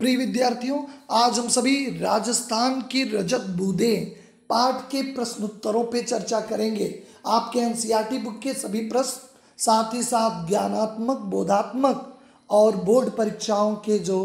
प्रिय विद्यार्थियों, आज हम सभी राजस्थान की रजत बूंदें पाठ के प्रश्नोत्तरों पे चर्चा करेंगे। आपके एनसीईआरटी बुक के सभी प्रश्न, साथ ही साथ ज्ञानात्मक, बोधात्मक और बोर्ड परीक्षाओं के जो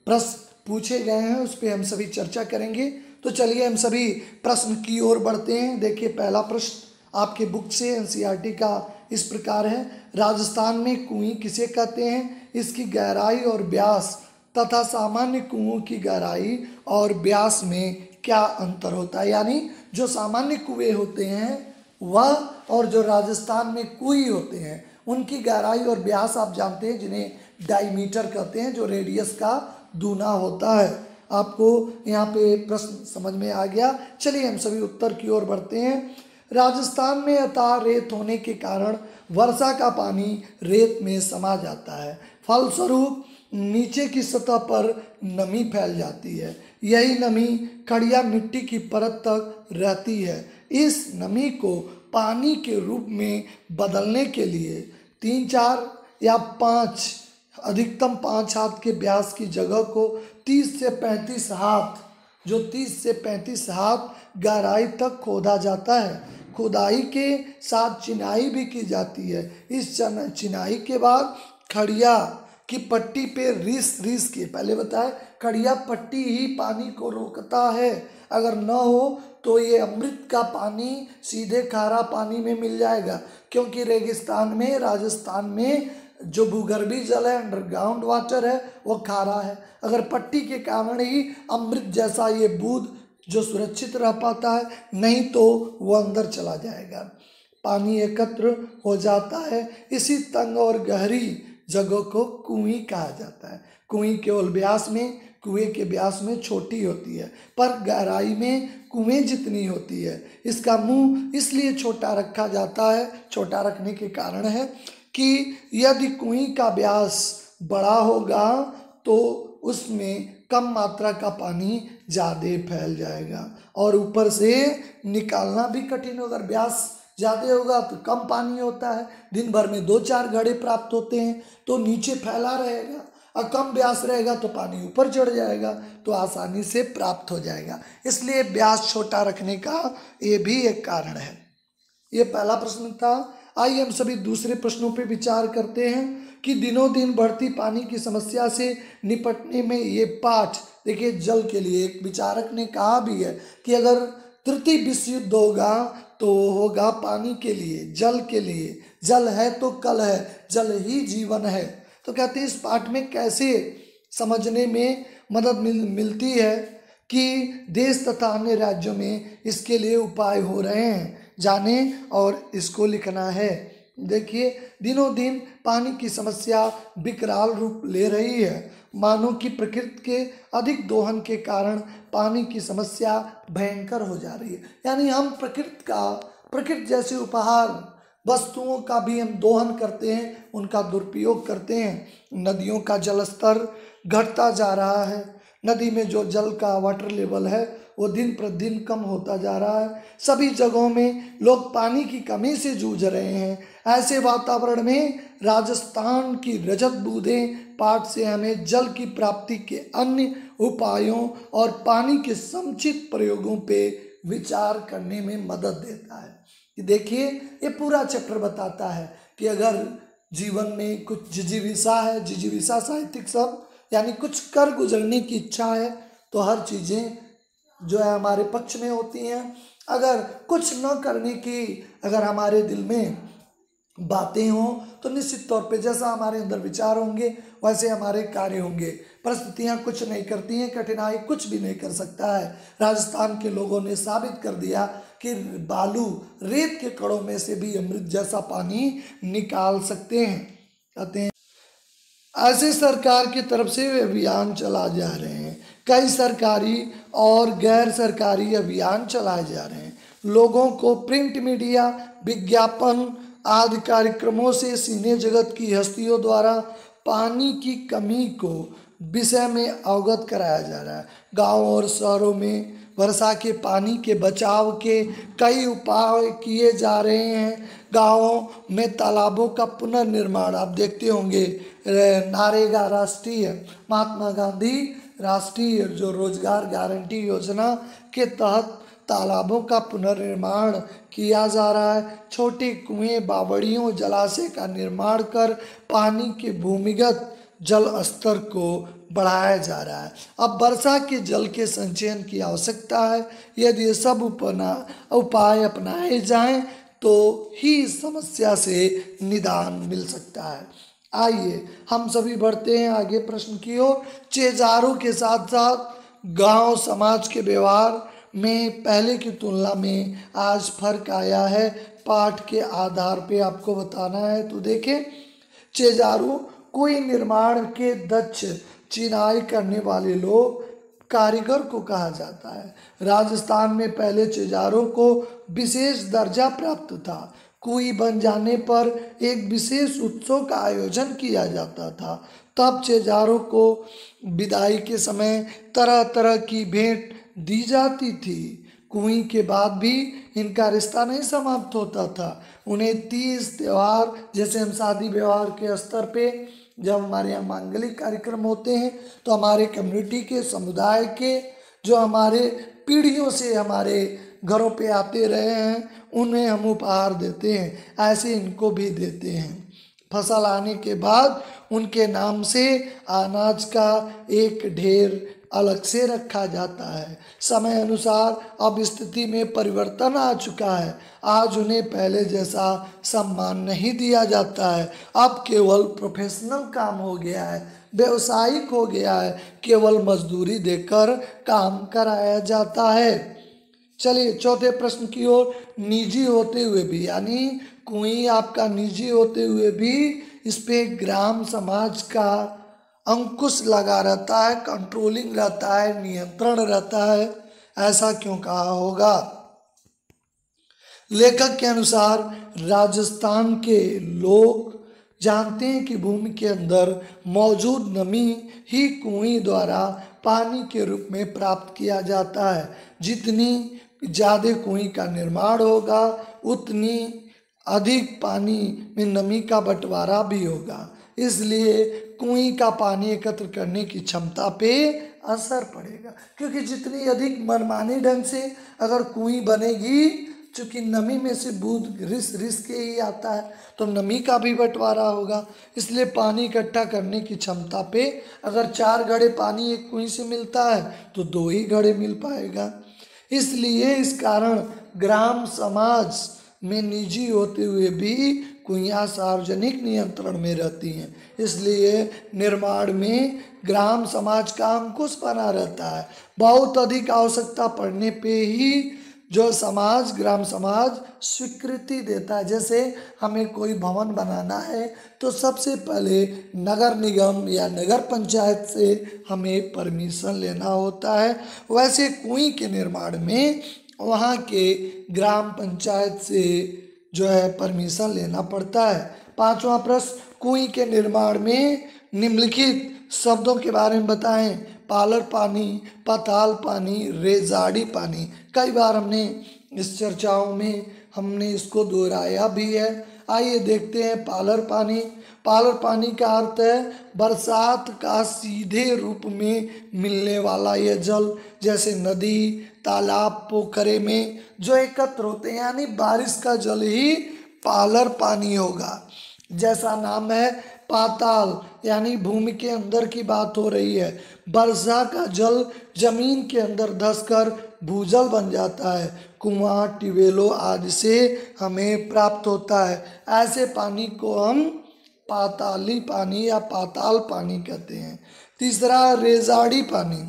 प्रश्न पूछे गए हैं उस पर हम सभी चर्चा करेंगे। तो चलिए हम सभी प्रश्न की ओर बढ़ते हैं। देखिए, पहला प्रश्न आपके बुक से एनसीईआरटी का इस प्रकार है। राजस्थान में कुएं किसे कहते हैं? इसकी गहराई और व्यास तथा सामान्य कुओं की गहराई और व्यास में क्या अंतर होता है? यानी जो सामान्य कुएं होते हैं वह और जो राजस्थान में कुएं होते हैं उनकी गहराई और व्यास आप जानते हैं, जिन्हें डायमीटर कहते हैं, जो रेडियस का दूना होता है। आपको यहाँ पे प्रश्न समझ में आ गया। चलिए हम सभी उत्तर की ओर बढ़ते हैं। राजस्थान में अथाह रेत होने के कारण वर्षा का पानी रेत में समा जाता है, फलस्वरूप नीचे की सतह पर नमी फैल जाती है। यही नमी खड़िया मिट्टी की परत तक रहती है। इस नमी को पानी के रूप में बदलने के लिए 3, 4 या 5, अधिकतम 5 हाथ के व्यास की जगह को 30 से 35 हाथ, जो 30 से 35 हाथ गहराई तक खोदा जाता है। खुदाई के साथ चिनाई भी की जाती है। इस चिनाई के बाद खड़िया की पट्टी पे रीस के, पहले बताए खड़िया पट्टी ही पानी को रोकता है। अगर न हो तो ये अमृत का पानी सीधे खारा पानी में मिल जाएगा, क्योंकि रेगिस्तान में, राजस्थान में जो भूगर्भीय जल है, अंडरग्राउंड वाटर है, वो खारा है। अगर पट्टी के कारण ही अमृत जैसा ये बूंद जो सुरक्षित रह पाता है, नहीं तो वो अंदर चला जाएगा। पानी एकत्र हो जाता है। इसी तंग और गहरी जगह को कुएं कहा जाता है। कुएं केवल व्यास में, कुएं के व्यास में छोटी होती है, पर गहराई में कुएं जितनी होती है। इसका मुंह इसलिए छोटा रखा जाता है, छोटा रखने के कारण है कि यदि कुएं का व्यास बड़ा होगा तो उसमें कम मात्रा का पानी ज़्यादा फैल जाएगा और ऊपर से निकालना भी कठिन होगा। अगर व्यास ज़्यादा होगा तो कम पानी होता है, दिन भर में 2-4 घड़े प्राप्त होते हैं, तो नीचे फैला रहेगा। और कम व्यास रहेगा तो पानी ऊपर चढ़ जाएगा, तो आसानी से प्राप्त हो जाएगा। इसलिए व्यास छोटा रखने का ये भी एक कारण है। ये पहला प्रश्न था। आइए हम सभी दूसरे प्रश्नों पर विचार करते हैं कि दिनों दिन बढ़ती पानी की समस्या से निपटने में ये पाठ, देखिए जल के लिए एक विचारक ने कहा भी है कि अगर तृतीय विश्व युद्ध होगा तो होगा पानी के लिए, जल के लिए। जल है तो कल है, जल ही जीवन है। तो कहते हैं इस पाठ में कैसे समझने में मदद मिलती है कि देश तथा अन्य राज्यों में इसके लिए उपाय हो रहे हैं, जाने और इसको लिखना है। देखिए, दिनों दिन पानी की समस्या विकराल रूप ले रही है। मानव की प्रकृति के अधिक दोहन के कारण पानी की समस्या भयंकर हो जा रही है। यानी हम प्रकृति जैसे उपहार वस्तुओं का भी हम दोहन करते हैं, उनका दुरुपयोग करते हैं। नदियों का जलस्तर घटता जा रहा है। नदी में जो जल का वाटर लेवल है वो दिन प्रतिदिन कम होता जा रहा है। सभी जगहों में लोग पानी की कमी से जूझ रहे हैं। ऐसे वातावरण में राजस्थान की रजत बूंदें पाठ से हमें जल की प्राप्ति के अन्य उपायों और पानी के समुचित प्रयोगों पे विचार करने में मदद देता है। देखिए, ये पूरा चैप्टर बताता है कि अगर जीवन में कुछ जिजीविषा है, जिजीविषा साहित्यिक शब्द, यानी कुछ कर गुजरने की इच्छा है, तो हर चीज़ें जो है हमारे पक्ष में होती हैं। अगर कुछ न करने की अगर हमारे दिल में बातें हों तो निश्चित तौर पे जैसा हमारे अंदर विचार होंगे वैसे हमारे कार्य होंगे। परिस्थितियाँ कुछ नहीं करती हैं, कठिनाई कुछ भी नहीं कर सकता है। राजस्थान के लोगों ने साबित कर दिया कि बालू, रेत के कणों में से भी अमृत जैसा पानी निकाल सकते हैं। कहते हैं ऐसे सरकार की तरफ से अभियान चलाए जा रहे हैं। कई सरकारी और गैर सरकारी अभियान चलाए जा रहे हैं। लोगों को प्रिंट मीडिया, विज्ञापन आदि कार्यक्रमों से सिने जगत की हस्तियों द्वारा पानी की कमी को विषय में अवगत कराया जा रहा है। गाँव और शहरों में वर्षा के पानी के बचाव के कई उपाय किए जा रहे हैं। गाँवों में तालाबों का पुनर्निर्माण, आप देखते होंगे नारेगा, राष्ट्रीय महात्मा गांधी राष्ट्रीय जो रोजगार गारंटी योजना के तहत तालाबों का पुनर्निर्माण किया जा रहा है। छोटे कुएं, बावड़ियों, जलाशय का निर्माण कर पानी के भूमिगत जल स्तर को बढ़ाया जा रहा है। अब वर्षा के जल के संचयन की आवश्यकता है। यदि ये सब उपाय अपनाए जाएं तो ही इस समस्या से निदान मिल सकता है। आइए हम सभी बढ़ते हैं आगे प्रश्न की ओर। चेजारों के साथ साथ गांव समाज के व्यवहार में पहले की तुलना में आज फर्क आया है। पाठ के आधार पे आपको बताना है। तो देखें, चेजारू कोई निर्माण के दक्ष चिनाई करने वाले लोग, कारीगर को कहा जाता है। राजस्थान में पहले चेजारों को विशेष दर्जा प्राप्त था। कुई बन जाने पर एक विशेष उत्सव का आयोजन किया जाता था। तब चेजारों को विदाई के समय तरह तरह की भेंट दी जाती थी। कुई के बाद भी इनका रिश्ता नहीं समाप्त होता था। उन्हें तीज त्योहार, जैसे हम शादी व्यवहार के स्तर पे जब हमारे यहाँ मांगलिक कार्यक्रम होते हैं तो हमारे कम्युनिटी के, समुदाय के, जो हमारे पीढ़ियों से हमारे घरों पे आते रहे हैं, उन्हें हम उपहार देते हैं। ऐसे इनको भी देते हैं। फसल आने के बाद उनके नाम से अनाज का एक ढेर अलग से रखा जाता है। समय अनुसार अब स्थिति में परिवर्तन आ चुका है। आज उन्हें पहले जैसा सम्मान नहीं दिया जाता है। अब केवल प्रोफेशनल काम हो गया है, व्यावसायिक हो गया है। केवल मजदूरी देकर काम कराया जाता है। चलिए चौथे प्रश्न की ओर। निजी होते हुए भी, यानी कुएं आपका निजी होते हुए भी इस पे ग्राम समाज का अंकुश लगा रहता है, कंट्रोलिंग रहता है, नियंत्रण रहता है। ऐसा क्यों कहा होगा? लेखक के अनुसार राजस्थान के लोग जानते हैं कि भूमि के अंदर मौजूद नमी ही कुएं द्वारा पानी के रूप में प्राप्त किया जाता है। जितनी ज़्यादा कुएं का निर्माण होगा उतनी अधिक पानी में नमी का बंटवारा भी होगा। इसलिए कुएं का पानी एकत्र करने की क्षमता पे असर पड़ेगा, क्योंकि जितनी अधिक मनमाने ढंग से अगर कुएं बनेगी, चूँकि नमी में से बूंद रिस के ही आता है, तो नमी का भी बंटवारा होगा। इसलिए पानी इकट्ठा करने की क्षमता पे अगर 4 घड़े पानी एक कुएं से मिलता है तो 2 ही घड़े मिल पाएगा। इसलिए इस कारण ग्राम समाज में निजी होते हुए भी कुइयाँ सार्वजनिक नियंत्रण में रहती हैं। इसलिए निर्माण में ग्राम समाज का अंकुश बना रहता है। बहुत अधिक आवश्यकता पड़ने पे ही जो समाज, ग्राम समाज स्वीकृति देता है। जैसे हमें कोई भवन बनाना है तो सबसे पहले नगर निगम या नगर पंचायत से हमें परमिशन लेना होता है। वैसे कुएं के निर्माण में वहाँ के ग्राम पंचायत से जो है परमिशन लेना पड़ता है। 5वां प्रश्न, कुएं के निर्माण में निम्नलिखित शब्दों के बारे में बताएं। पालर पानी, पाताल पानी, रेजाड़ी पानी। कई बार हमने इस चर्चाओं में हमने इसको दोहराया भी है। आइए देखते हैं पालर पानी। पालर पानी का अर्थ है बरसात का सीधे रूप में मिलने वाला यह जल, जैसे नदी, तालाब, पोखरे में जो एकत्र होते हैं, यानी बारिश का जल ही पालर पानी होगा। जैसा नाम है पाताल, यानी भूमि के अंदर की बात हो रही है। वर्षा का जल जमीन के अंदर धंसकर भूजल बन जाता है। कुआं, ट्यूबवेलों आदि से हमें प्राप्त होता है। ऐसे पानी को हम पाताली पानी या पाताल पानी कहते हैं। तीसरा, रेजाड़ी पानी।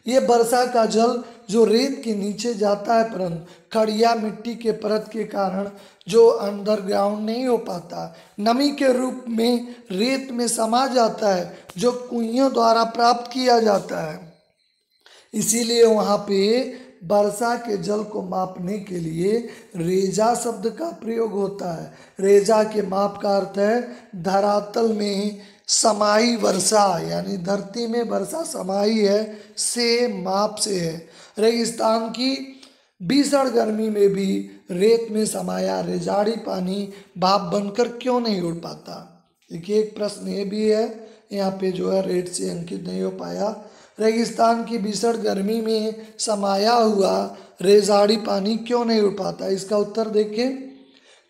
ये वर्षा का जल जो रेत के नीचे जाता है, परंतु खड़िया मिट्टी के परत के कारण जो अंडरग्राउंड नहीं हो पाता, नमी के रूप में रेत में समा जाता है, जो कुइयों द्वारा प्राप्त किया जाता है। इसीलिए वहाँ पे वर्षा के जल को मापने के लिए रेजा शब्द का प्रयोग होता है। रेजा के माप का अर्थ है धरातल में समाई वर्षा, यानी धरती में वर्षा समाई है से माप से है। रेगिस्तान की भीषण गर्मी में भी रेत में समाया रेजाड़ी पानी भाप बनकर क्यों नहीं उड़ पाता? देखिए, एक प्रश्न ये भी है यहाँ पे जो है रेड से अंकित नहीं हो पाया। रेगिस्तान की भीषण गर्मी में समाया हुआ रेजाड़ी पानी क्यों नहीं उड़ पाता? इसका उत्तर देखिए,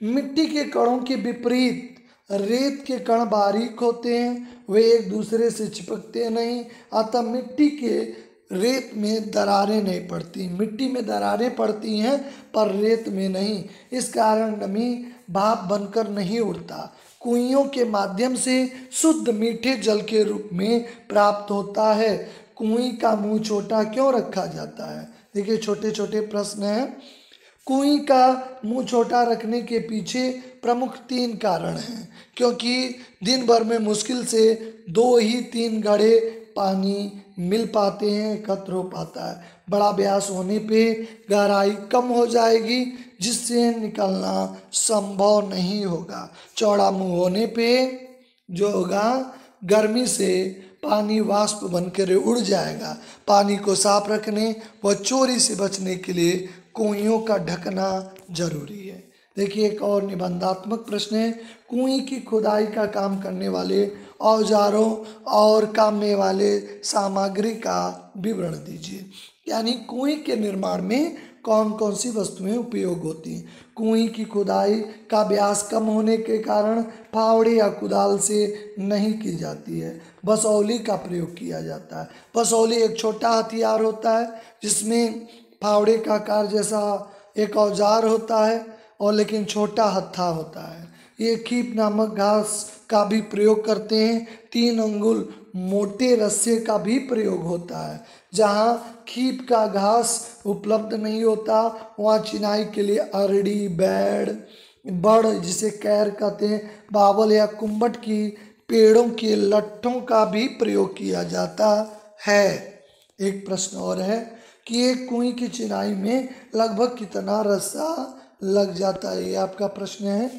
मिट्टी के कणों के विपरीत रेत के कण बारीक होते हैं, वे एक दूसरे से चिपकते नहीं, अतः मिट्टी के रेत में दरारें नहीं पड़ती। मिट्टी में दरारें पड़ती हैं पर रेत में नहीं, इस कारण नमी भाप बनकर नहीं उड़ता। कुइयों के माध्यम से शुद्ध मीठे जल के रूप में प्राप्त होता है। कुएं का मुंह छोटा क्यों रखा जाता है? देखिए छोटे छोटे प्रश्न हैं। कुएं का मुंह छोटा रखने के पीछे प्रमुख 3 कारण हैं, क्योंकि दिन भर में मुश्किल से 2 ही 3 घड़े पानी मिल पाते हैं, एकत्र हो पाता है। बड़ा व्यास होने पे गहराई कम हो जाएगी, जिससे निकलना संभव नहीं होगा। चौड़ा मुंह होने पे जो होगा, गर्मी से पानी वाष्प बनकर उड़ जाएगा। पानी को साफ रखने व चोरी से बचने के लिए कुइयों का ढकना जरूरी है। देखिए एक और निबंधात्मक प्रश्न है, कुएं की खुदाई का काम करने वाले औजारों और काम में वाले सामग्री का विवरण दीजिए। यानी कुएं के निर्माण में कौन कौन सी वस्तुएं उपयोग होती हैं। कुएं की खुदाई का व्यास कम होने के कारण फावड़े या कुदाल से नहीं की जाती है, बसौली का प्रयोग किया जाता है। बसौली एक छोटा हथियार होता है जिसमें फावड़े का आकार जैसा एक औजार होता है और लेकिन छोटा हत्था होता है। ये खीप नामक घास का भी प्रयोग करते हैं। 3 अंगुल मोटे रस्से का भी प्रयोग होता है। जहाँ खीप का घास उपलब्ध नहीं होता वहाँ चिनाई के लिए अरड़ी, बड़ जिसे कैर कहते हैं, बावल या कुम्बट की पेड़ों के लट्ठों का भी प्रयोग किया जाता है। एक प्रश्न और है कि एक कुएं की चिनाई में लगभग कितना रस्सा लग जाता है, ये आपका प्रश्न है।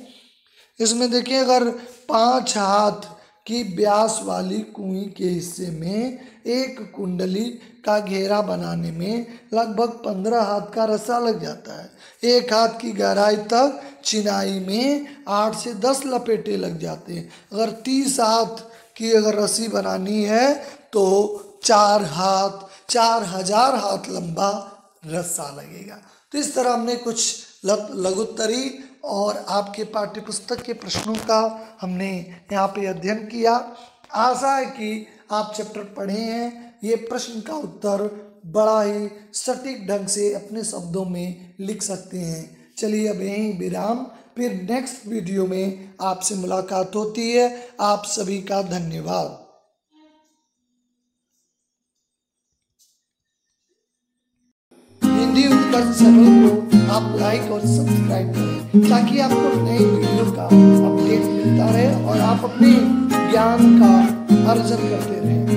इसमें देखिए, अगर 5 हाथ की व्यास वाली कुएं के हिस्से में एक कुंडली का घेरा बनाने में लगभग 15 हाथ का रस्सा लग जाता है। 1 हाथ की गहराई तक चिनाई में 8 से 10 लपेटे लग जाते हैं। अगर 30 हाथ की अगर रस्सी बनानी है तो 4000 हाथ लंबा रस्सा लगेगा। तो इस तरह हमने कुछ लघुत्तरी और आपके पाठ्यपुस्तक के प्रश्नों का हमने यहाँ पे अध्ययन किया। आशा है कि आप चैप्टर पढ़े हैं। ये प्रश्न का उत्तर बड़ा ही सटीक ढंग से अपने शब्दों में लिख सकते हैं। चलिए अब यहीं विराम, फिर नेक्स्ट वीडियो में आपसे मुलाकात होती है। आप सभी का धन्यवाद। हिंदी उत्कर्ष चैनल को आप लाइक और सब्सक्राइब करें ताकि आपको नए वीडियो का अपडेट मिलता रहे और आप अपने ज्ञान का अर्जन करते रहें।